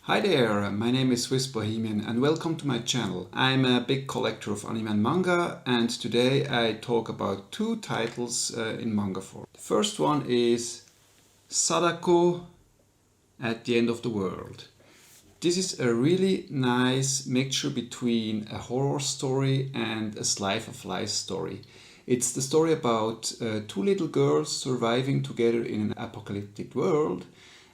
Hi there, my name is Swiss Bohemian and welcome to my channel. I'm a big collector of anime and manga, and today I talk about two titles in manga form. The first one is Sadako at the End of the World. This is a really nice mixture between a horror story and a slice of life story. It's the story about two little girls surviving together in an apocalyptic world,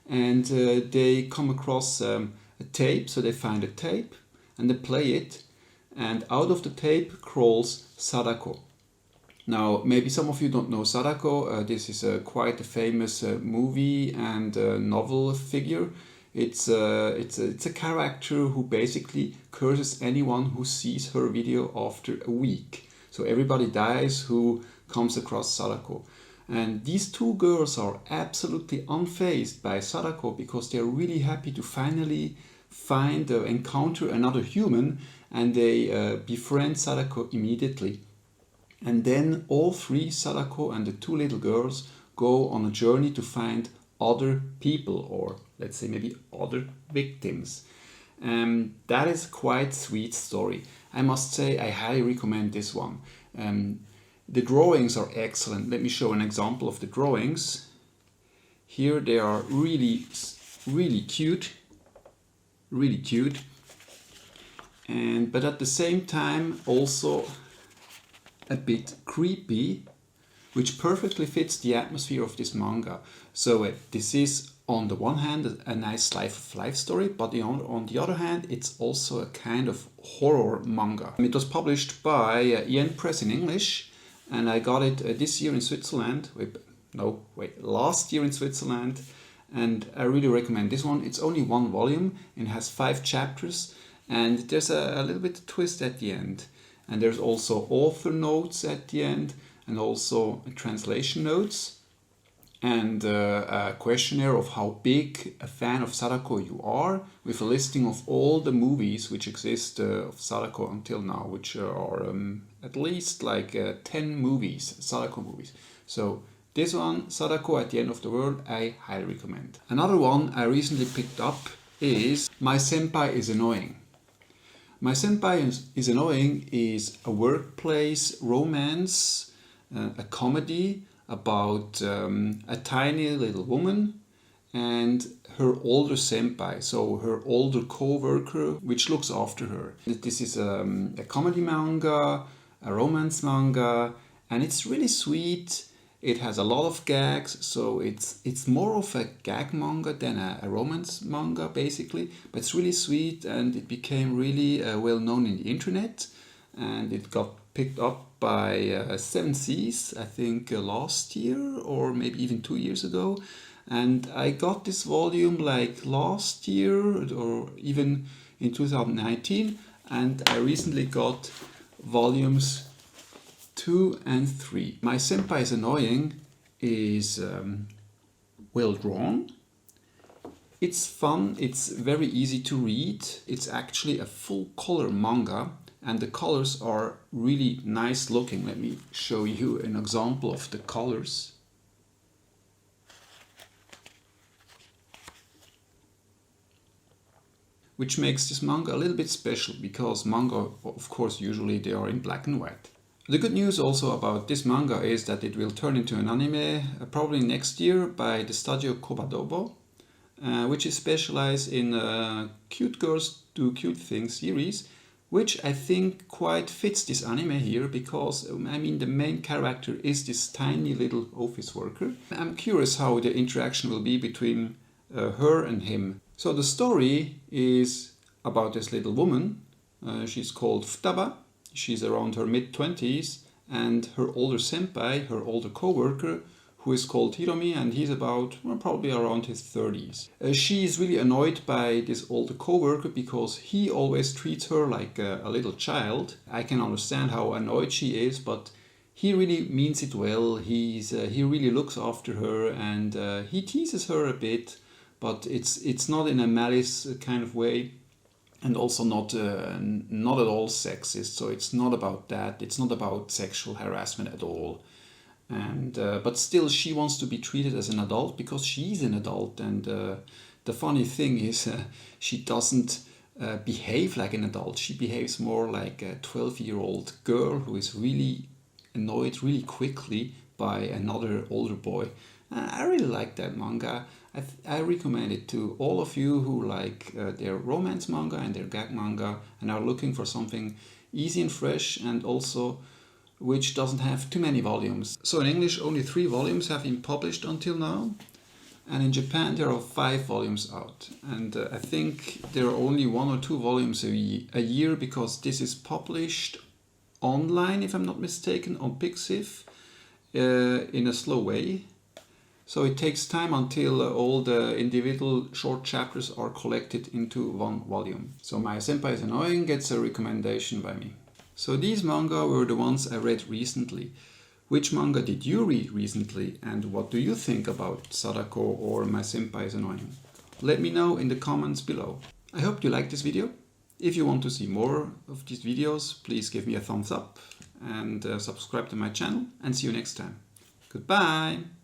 and they come across a tape, so they find a tape and they play it, and out of the tape crawls Sadako. Now, maybe some of you don't know Sadako. This is quite a famous movie and novel figure. It's a character who basically curses anyone who sees her video after a week. So everybody dies who comes across Sadako. And these two girls are absolutely unfazed by Sadako because they're really happy to finally encounter another human, and they befriend Sadako immediately. And then all three, Sadako and the two little girls, go on a journey to find other people, or let's say maybe other victims. That is quite sweet story. I must say I highly recommend this one. The drawings are excellent. Let me show an example of the drawings. Here they are really cute, but at the same time also a bit creepy, which perfectly fits the atmosphere of this manga. So this is on the one hand a nice slice of life story, but on the other hand it's also a kind of horror manga. It was published by Yen Press in English, and I got it this year in Switzerland. Last year in Switzerland, and I really recommend this one. It's only one volume and has 5 chapters, and there's a little bit of twist at the end. And there's also author notes at the end, and also translation notes, and a questionnaire of how big a fan of Sadako you are, with a listing of all the movies which exist of Sadako until now, which are at least like 10 movies, Sadako movies. So this one, Sadako at the End of the World, I highly recommend. Another one I recently picked up is My Senpai is Annoying. My Senpai is Annoying is a workplace romance, a comedy about a tiny little woman and her older senpai, so her older co-worker, which looks after her. This is a comedy manga, a romance manga, and it's really sweet. It has a lot of gags, so it's more of a gag manga than a romance manga, basically. But it's really sweet, and it became really well known in the internet, and it got picked up by 7 Seas, I think last year, or maybe even 2 years ago. And I got this volume like last year, or even in 2019, and I recently got volumes 2 and 3. My Senpai is Annoying is well drawn. It's fun, it's very easy to read. It's actually a full color manga, and the colors are really nice looking. Let me show you an example of the colors. Which makes this manga a little bit special, because manga, of course, usually they are in black and white. The good news also about this manga is that it will turn into an anime probably next year by the studio Kobadobo, which is specialized in cute girls do cute things series, which I think quite fits this anime here, because I mean the main character is this tiny little office worker. I'm curious how the interaction will be between her and him. So the story is about this little woman. She's called Futaba. She's around her mid-20s, and her older senpai, her older co-worker, who is called Hiromi, and he's about probably around his 30s. She is really annoyed by this older co-worker because he always treats her like a little child. I can understand how annoyed she is, but he really means it well. He really looks after her, and he teases her a bit, but it's not in a malice kind of way. And also not at all sexist, so it's not about that. It's not about sexual harassment at all. And but still, she wants to be treated as an adult because she's an adult, and the funny thing is she doesn't behave like an adult. She behaves more like a 12-year-old girl who is really annoyed really quickly by another older boy. I really like that manga. I recommend it to all of you who like their romance manga and their gag manga and are looking for something easy and fresh, and also which doesn't have too many volumes. So in English only 3 volumes have been published until now, and in Japan there are 5 volumes out, and I think there are only 1 or 2 volumes a year, because this is published online, if I'm not mistaken, on Pixiv in a slow way. So it takes time until all the individual short chapters are collected into 1 volume. So My Senpai is Annoying gets a recommendation by me. So these manga were the ones I read recently. Which manga did you read recently, and what do you think about Sadako or My Senpai is Annoying? Let me know in the comments below. I hope you liked this video. If you want to see more of these videos, please give me a thumbs up and subscribe to my channel, and see you next time. Goodbye!